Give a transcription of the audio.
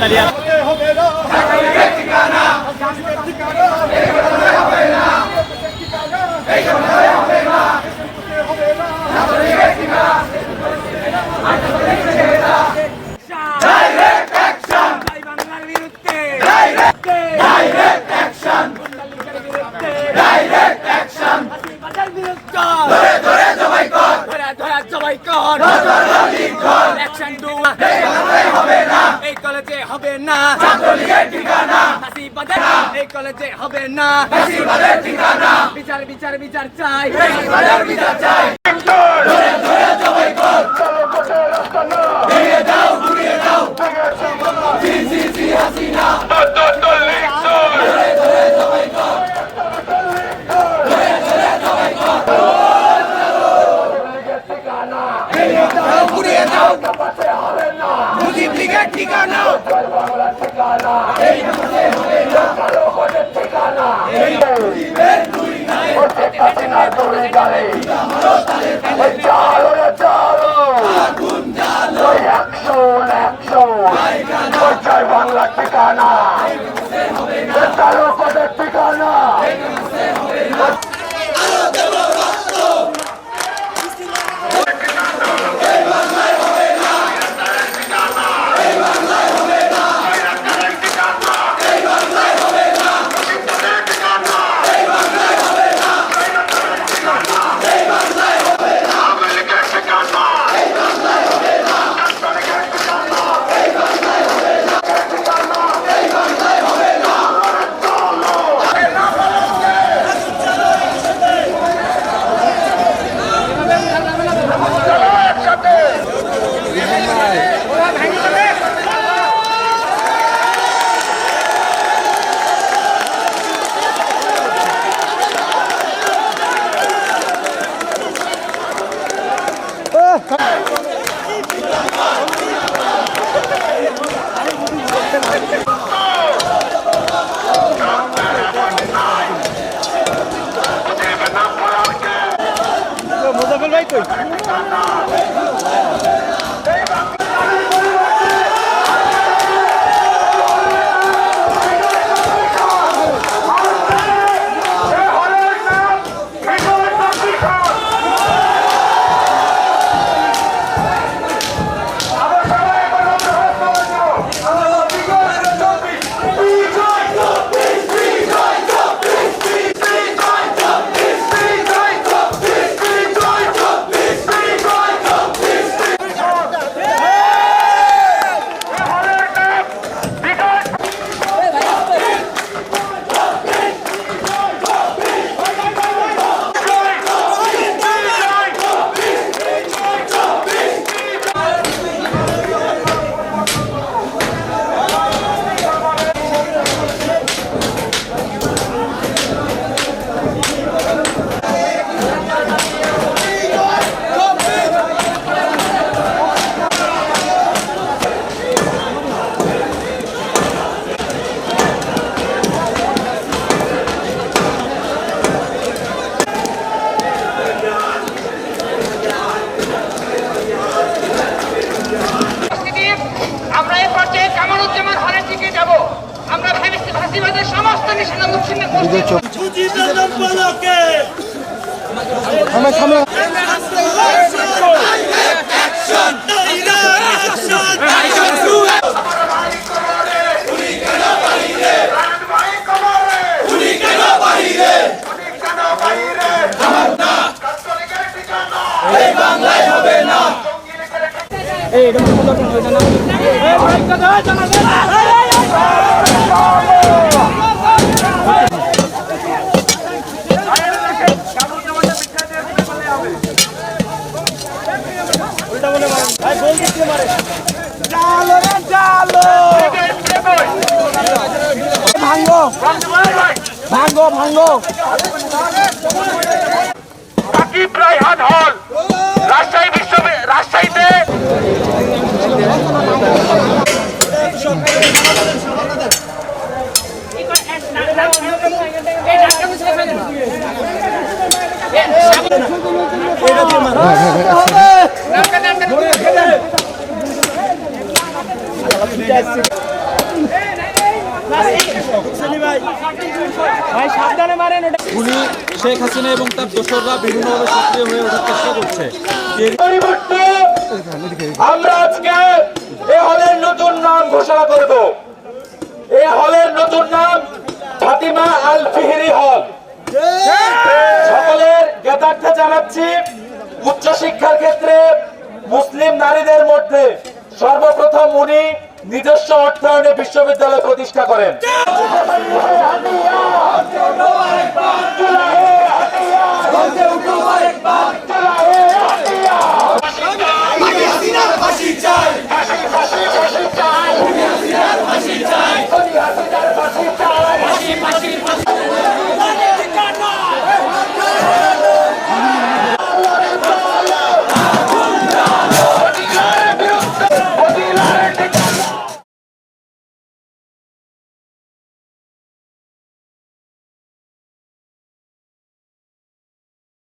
দাঁড়িয়ে এই কলেজে হবে না এই কলেজে হবে না বিচার বিচার বিচার চাই বিচার চাই ঠিকানা বাংলা ঠিকানা ঠিকানা মুজাফর ভাই কই ভাঙ্গো ভাঙ্গো সাকিব রায়হান হল রাজশাহী রাজশাহীতে উনি শেখ হাসিনা এবং তার দোসররা বিভিন্নভাবে সক্রিয় হয়ে ওঠার চেষ্টা করছে। আমরা আজকে এই হলের নতুন নাম ঘোষণা করব। এই হলের নতুন নাম ফাতিমা আল ফিহরি হল। সকলের জ্ঞাতার্থে জানাচ্ছি, উচ্চশিক্ষার ক্ষেত্রে মুসলিম নারীদের মধ্যে সর্বপ্রথম উনি নিজস্ব অর্থায়নে বিশ্ববিদ্যালয় প্রতিষ্ঠা করেন।